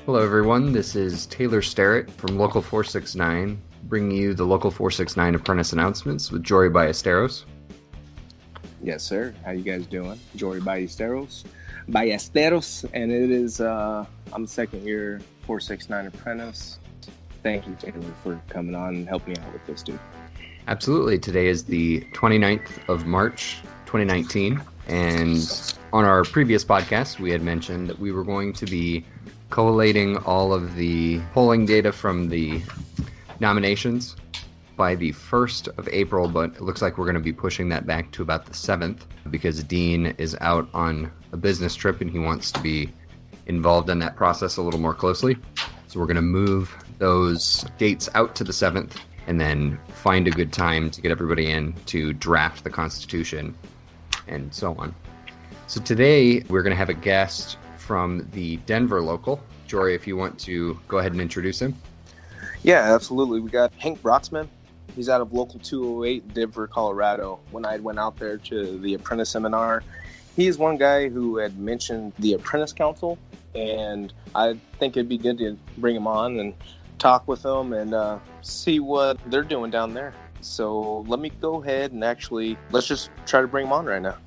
Hello everyone, this is Taylor Sterrett from Local 469, bringing you the Local 469 Apprentice announcements with Jory Ballesteros. Yes, sir. How you guys doing? Jory Ballesteros, and it is, I'm second year 469 Apprentice. Thank you, Taylor, for coming on and helping me out with this, dude. Absolutely. Today is the 29th of March, 2019, and on our previous podcast, we had mentioned that we were going to be collating all of the polling data from the nominations by the 1st of April, but it looks like we're going to be pushing that back to about the 7th because Dean is out on a business trip and he wants to be involved in that process a little more closely. So we're going to move those dates out to the 7th and then find a good time to get everybody in to draft the Constitution and so on. So today we're going to have a guest from the Denver local. Jory, if you want to go ahead and introduce him. Yeah, absolutely. We got Henry Brotzman. He's out of Local 208, Denver, Colorado. When I went out there to the Apprentice seminar, he's one guy who had mentioned the Apprentice Council, and I think it'd be good to bring him on and talk with them and see what they're doing down there. So let me go ahead and let's just try to bring him on right now.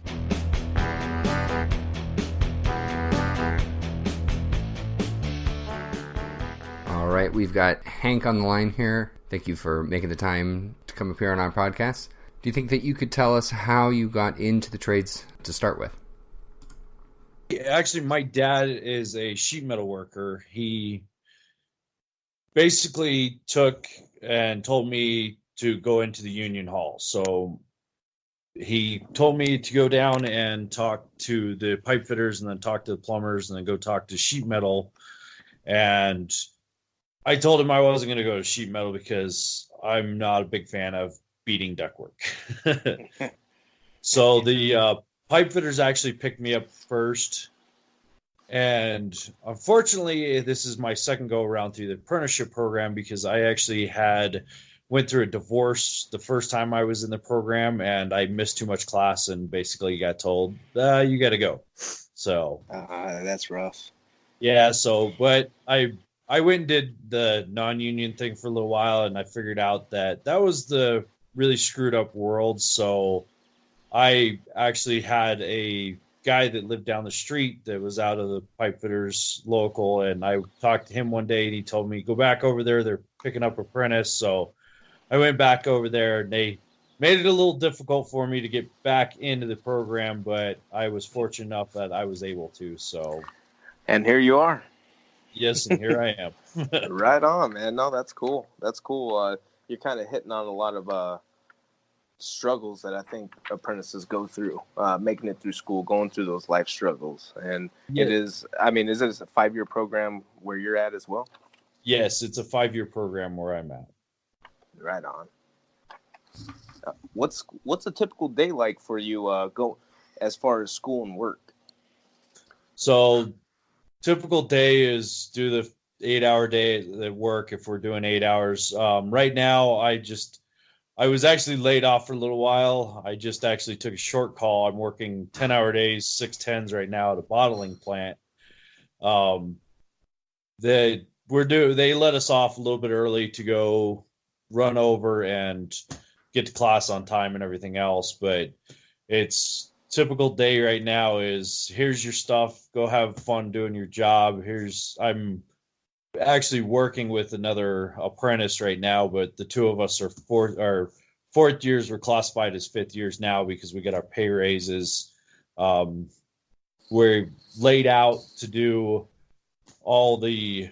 All right, we've got Hank on the line here. Thank you for making the time to come appear on our podcast. Do you think that you could tell us how you got into the trades to start with? Actually, my dad is a sheet metal worker. He basically took and told me to go into the union hall. So he told me to go down and talk to the pipe fitters and then talk to the plumbers and then go talk to sheet metal. And I told him I wasn't going to go to sheet metal because I'm not a big fan of beating ductwork. So the pipe fitters actually picked me up first. And unfortunately, this is my second go around through the apprenticeship program because I actually went through a divorce the first time I was in the program and I missed too much class and basically got told, you got to go. So that's rough. Yeah. But I went and did the non-union thing for a little while, and I figured out that was the really screwed up world. So I actually had a guy that lived down the street that was out of the pipe fitters local, and I talked to him one day, and he told me, go back over there. They're picking up apprentice. So I went back over there, and they made it a little difficult for me to get back into the program, but I was fortunate enough that I was able to. So, and here you are. Yes, and here I am. Right on, man. No, that's cool. That's cool. You're kind of hitting on a lot of struggles that I think apprentices go through, making it through school, going through those life struggles. And yeah. Is it a 5-year program where you're at as well? Yes, it's a 5-year program where I'm at. Right on. What's a typical day like for you go as far as school and work? So typical day is do the 8-hour day at work if we're doing 8 hours. Right now, I was actually laid off for a little while. I just actually took a short call. I'm working 10-hour days, 6/10s right now at a bottling plant. They let us off a little bit early to go run over and get to class on time and everything else. But it's typical day right now is here's your stuff. Go have fun doing your job. I'm actually working with another apprentice right now, but the two of us are fourth years. We're classified as 5th years now because we got our pay raises. We're laid out to do all the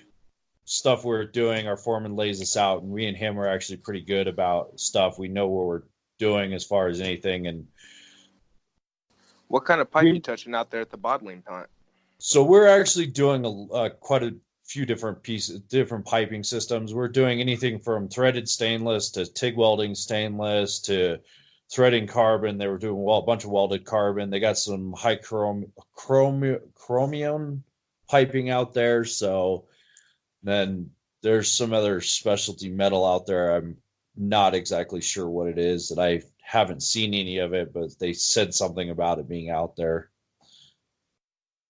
stuff we're doing. Our foreman lays us out, and we and him are actually pretty good about stuff. We know what we're doing as far as anything. And what kind of pipe are you touching out there at the bottling plant? So we're actually doing quite a few different piping systems. We're doing anything from threaded stainless to TIG welding stainless to threading carbon. They were doing a bunch of welded carbon. They got some high chromium piping out there. So then there's some other specialty metal out there. I'm not exactly sure what it is that I haven't seen any of it, but they said something about it being out there.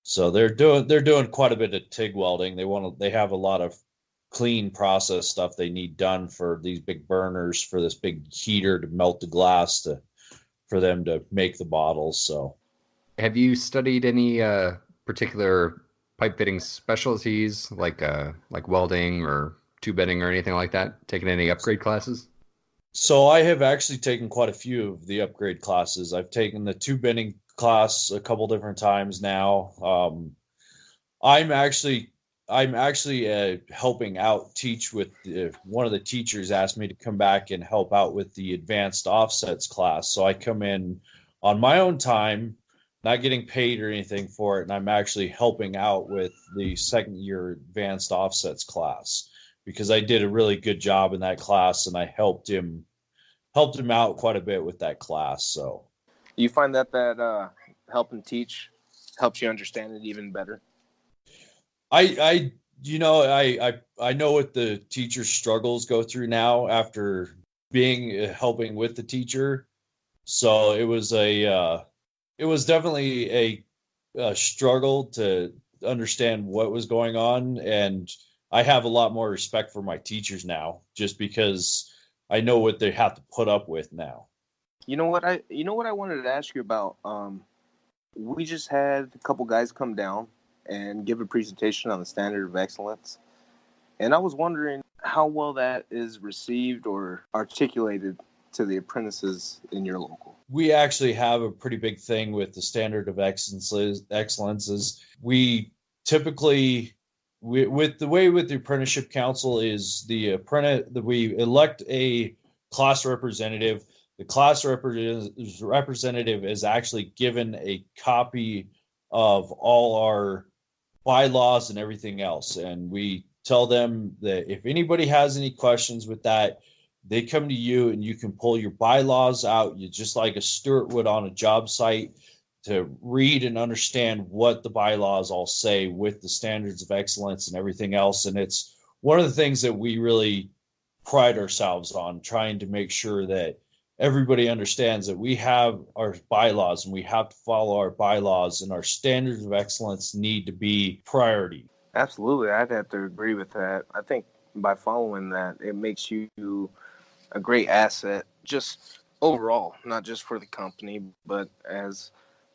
So they're doing quite a bit of TIG welding. They have a lot of clean process stuff they need done for these big burners, for this big heater to melt the glass for them to make the bottles. So Have you studied any particular pipe fitting specialties like welding or tube bending or anything like that? Taken any upgrade classes? So I have actually taken quite a few of the upgrade classes. I've taken the tube bending class a couple different times now. I'm actually helping out teach with one of the teachers asked me to come back and help out with the advanced offsets class. So I come in on my own time, not getting paid or anything for it, and I'm actually helping out with the second year advanced offsets class because I did a really good job in that class and I helped him out quite a bit with that class. So you find that helping teach helps you understand it even better? I know what the teacher struggles go through now after being helping with the teacher. So it was definitely a struggle to understand what was going on, and I have a lot more respect for my teachers now, just because I know what they have to put up with now. You know what I wanted to ask you about. We just had a couple guys come down and give a presentation on the standard of excellence. And I was wondering how well that is received or articulated to the apprentices in your local. We actually have a pretty big thing with the standard of excellences. We typically, with the Apprenticeship Council is we elect a class representative. The class representative is actually given a copy of all our bylaws and everything else. And we tell them that if anybody has any questions with that, they come to you and you can pull your bylaws out. You just like a steward would on a job site to read and understand what the bylaws all say with the standards of excellence and everything else. And it's one of the things that we really pride ourselves on, trying to make sure that everybody understands that we have our bylaws and we have to follow our bylaws, and our standards of excellence need to be priority. Absolutely. I'd have to agree with that. I think by following that, it makes you a great asset just overall, not just for the company, but as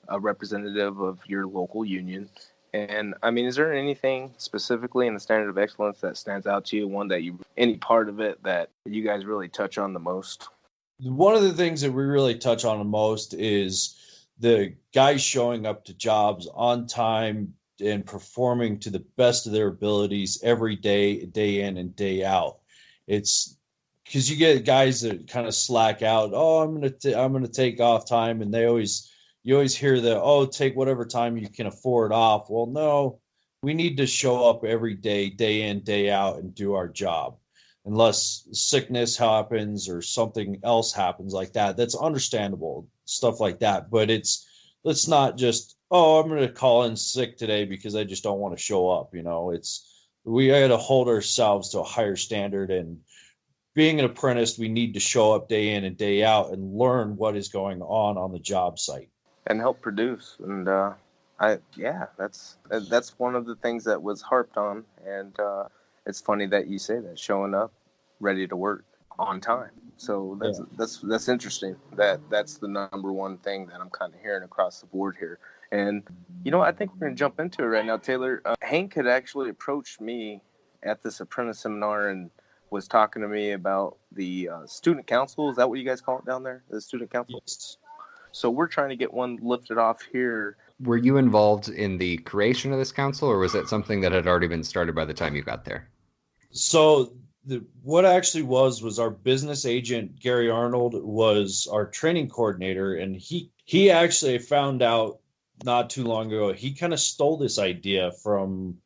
a representative of your local union. And I mean, is there anything specifically in the standard of excellence that stands out to you, any part of it that you guys really touch on the most? One of the things that we really touch on the most is the guys showing up to jobs on time and performing to the best of their abilities every day, day in and day out. It's because you get guys that kind of slack out. Oh, I'm gonna take off time, and you always hear take whatever time you can afford off. Well, no, we need to show up every day, day in, day out, and do our job. Unless sickness happens or something else happens like that, that's understandable, stuff like that. But let's not just, I'm going to call in sick today because I just don't want to show up. We got to hold ourselves to a higher standard, and being an apprentice, we need to show up day in and day out and learn what is going on the job site and help produce. And that's one of the things that was harped on. And it's funny that you say that, showing up ready to work on time. So that's interesting. That's the number one thing that I'm kind of hearing across the board here. And I think we're going to jump into it right now, Taylor. Hank had actually approached me at this apprentice seminar and was talking to me about the student council. Is that what you guys call it down there? The student council? Yes. So we're trying to get one lifted off here. Were you involved in the creation of this council, or was that something that had already been started by the time you got there? So what actually was our business agent, Gary Arnold, was our training coordinator, and he actually found out not too long ago, he kind of stole this idea from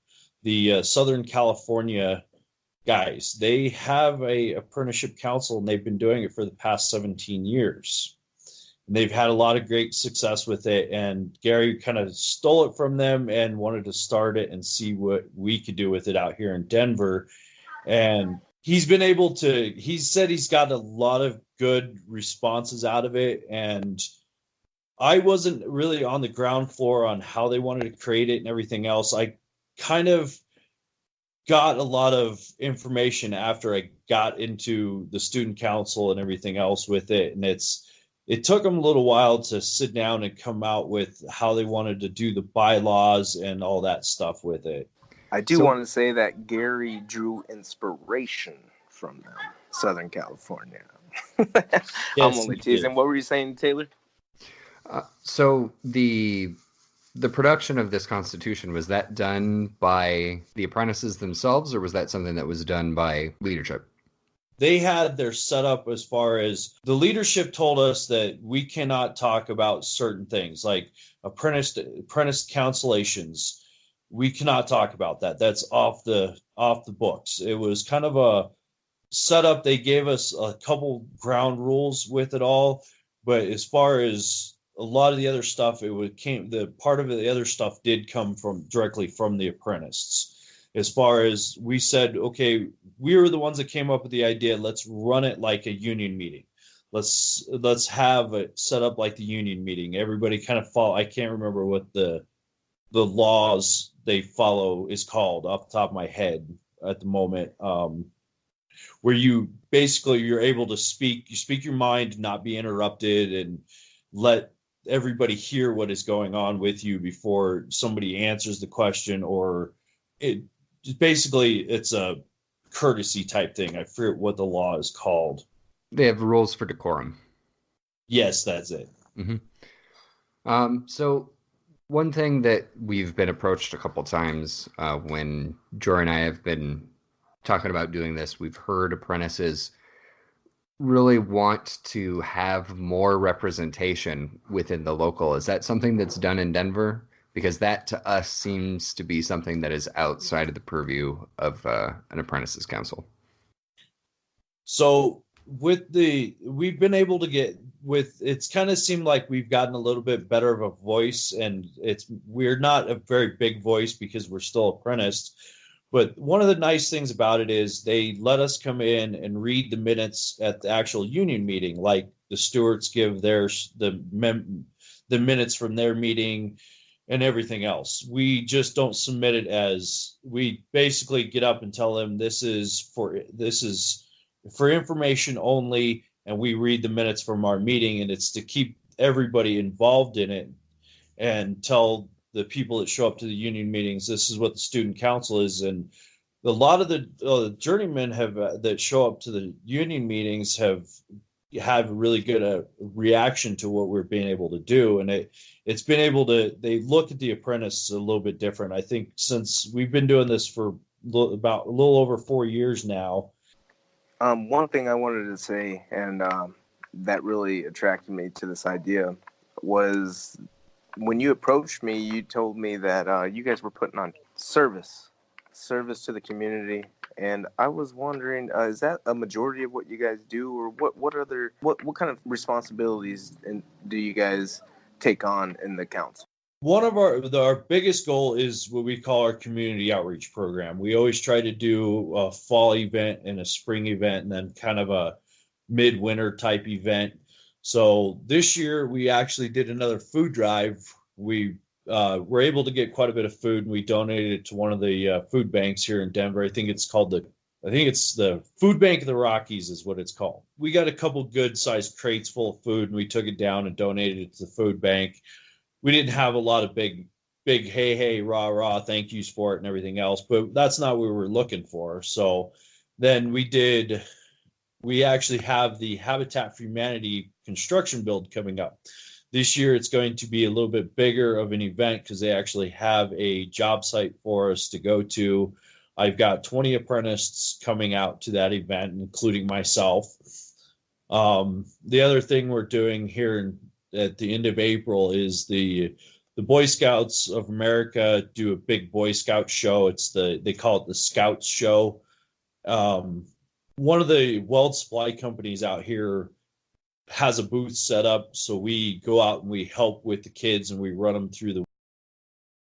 the Southern California guys. They have a apprenticeship council, and they've been doing it for the past 17 years. And they've had a lot of great success with it, and Gary kind of stole it from them and wanted to start it and see what we could do with it out here in Denver. And he said he's got a lot of good responses out of it. And I wasn't really on the ground floor on how they wanted to create it and everything else. I kind of got a lot of information after I got into the student council and everything else with it. And it took them a little while to sit down and come out with how they wanted to do the bylaws and all that stuff with it. I do want to say that Gary drew inspiration from them, Southern California. Yes, I'm only teasing. What were you saying, Taylor? So the production of this Constitution, was that done by the apprentices themselves, or was that something that was done by leadership? They had their setup as far as the leadership told us that we cannot talk about certain things like apprentice cancellations. We cannot talk about that. That's off the books. It was kind of a setup. They gave us a couple ground rules with it all, but as far as a lot of the other stuff, the part of the other stuff did come directly from the apprentices. As far as we said, okay, we were the ones that came up with the idea. Let's run it like a union meeting. Let's have it set up like the union meeting. Everybody kind of follow. I can't remember what the laws they follow is called off the top of my head at the moment. Where you're able to speak. You speak your mind, not be interrupted, and let everybody hear what is going on with you before somebody answers the question, or it's a courtesy type thing. I forget what the law is called. They have rules for decorum. Yes, that's it. Mm-hmm. So one thing that we've been approached a couple times when Jory and I have been talking about doing this, we've heard apprentices really want to have more representation within the local. Is that something that's done in Denver? Because that to us seems to be something that is outside of the purview of an apprentices council. So we've been able to it's kind of seemed like we've gotten a little bit better of a voice, and we're not a very big voice because we're still apprenticed. But one of the nice things about it is they let us come in and read the minutes at the actual union meeting, like the stewards give the minutes from their meeting and everything else. We just don't submit it as, we basically get up and tell them this is for information only, and we read the minutes from our meeting, and it's to keep everybody involved in it and tell the people that show up to the union meetings this is what the student council is. And a lot of the journeymen that show up to the union meetings have a really good reaction to what we're being able to do, and it's been able to, they look at the apprentice a little bit different. I think since we've been doing this for about a little over 4 years now. One thing I wanted to say, and that really attracted me to this idea, was when you approached me, you told me that you guys were putting on service to the community. And I was wondering, is that a majority of what you guys do, or what kind of responsibilities do you guys take on in the council? One of our biggest goal is what we call our community outreach program. We always try to do a fall event and a spring event, and then kind of a midwinter type event. So this year we actually did another food drive. We were able to get quite a bit of food, and we donated it to one of the food banks here in Denver. I think it's the Food Bank of the Rockies is what it's called. We got a couple good sized crates full of food, and we took it down and donated it to the food bank. We didn't have a lot of big, hey, rah, thank yous for it and everything else, but that's not what we were looking for. So then we actually have the Habitat for Humanity construction build coming up. This year, it's going to be a little bit bigger of an event because they actually have a job site for us to go to. I've got 20 apprentices coming out to that event, including myself. The other thing we're doing here at the end of April is the Boy Scouts of America do a big Boy Scout show. They call it the Scouts Show. One of the weld supply companies out here has a booth set up, so we go out and we help with the kids, and we run them through the